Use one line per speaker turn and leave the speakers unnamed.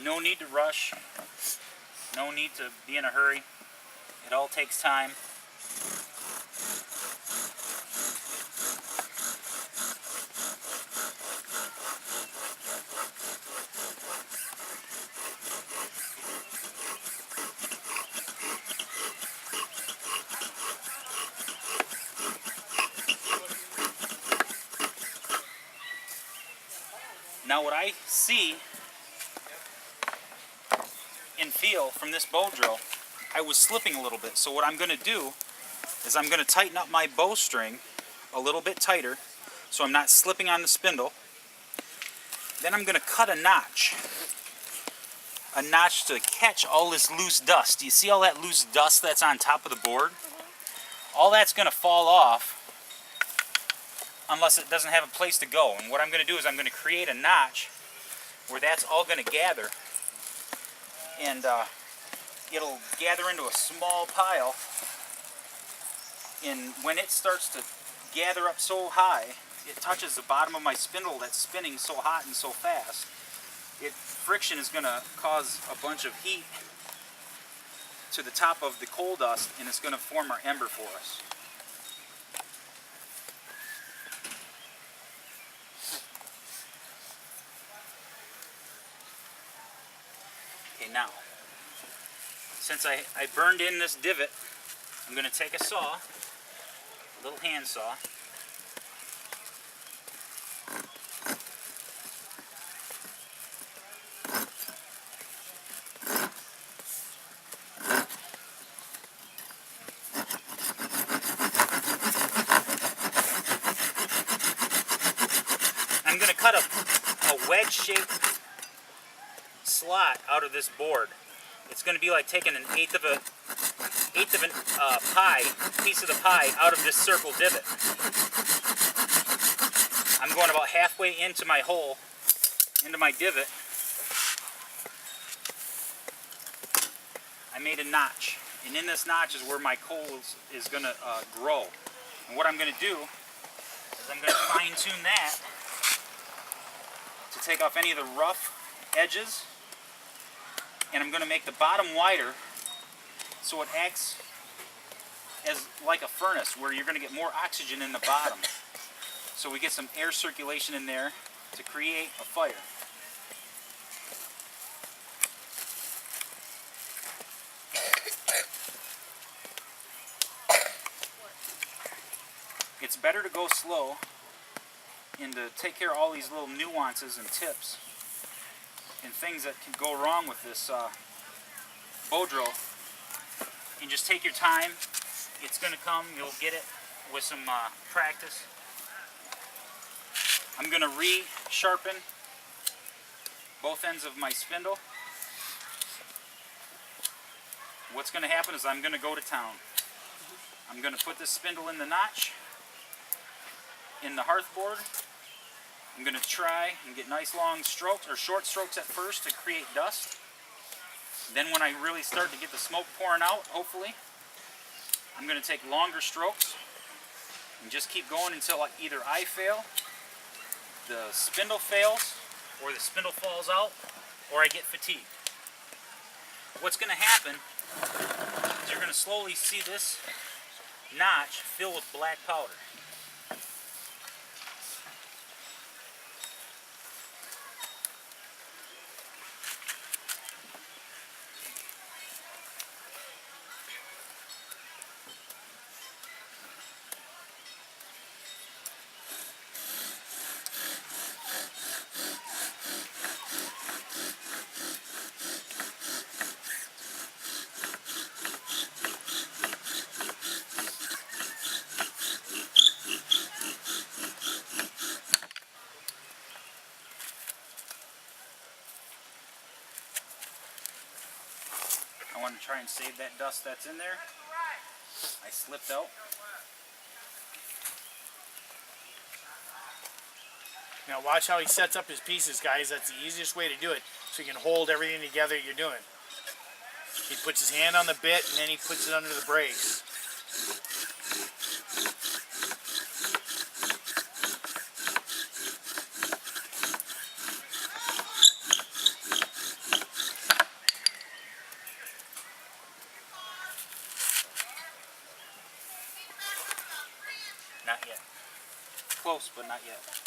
No need to rush. No need to be in a hurry. It all takes time. Now what I see and feel from this bow drill, I was slipping a little bit. So what I'm going to do is I'm going to tighten up my bowstring a little bit tighter so I'm not slipping on the spindle. Then I'm going to cut a notch to catch all this loose dust. Do you see all that loose dust that's on top of the board? All that's going to fall off unless it doesn't have a place to go. And what I'm going to do is I'm going to create a notch where that's all going to gather, and it'll gather into a small pile. And when it starts to gather up so high, it touches the bottom of my spindle that's spinning so hot and so fast. Friction is going to cause a bunch of heat to the top of the coal dust, and it's going to form our ember for us. Okay, now, since I burned in this divot, I'm going to take a saw, a little hand saw, I'm going to cut a wedge-shaped slot out of this board. It's going to be like taking an eighth of a piece of the pie out of this circle divot. I'm going about halfway into my hole, into my divot. I made a notch, and in this notch is where my coal is going to grow. And what I'm going to do is I'm going to fine-tune that to take off any of the rough edges, and I'm going to make the bottom wider so it acts as like a furnace where you're going to get more oxygen in the bottom. So we get some air circulation in there to create a fire. It's better to go slow and to take care of all these little nuances and tips and things that can go wrong with this bow drill. And just take your time. It's going to come. You'll get it with some practice. I'm going to re-sharpen both ends of my spindle. What's going to happen is I'm going to go to town. I'm going to put this spindle in the notch in the hearth board. I'm going to try and get nice long strokes, or short strokes at first, to create dust. Then when I really start to get the smoke pouring out, hopefully, I'm going to take longer strokes and just keep going until either I fail, the spindle fails, or the spindle falls out, or I get fatigued. What's going to happen is you're going to slowly see this notch fill with black powder. I want to try and save that dust that's in there. I slipped out.
Now watch how he sets up his pieces, guys. That's the easiest way to do it, so you can hold everything together you're doing. He puts his hand on the bit, and then he puts it under the brace. Not yet.
Close, but not yet.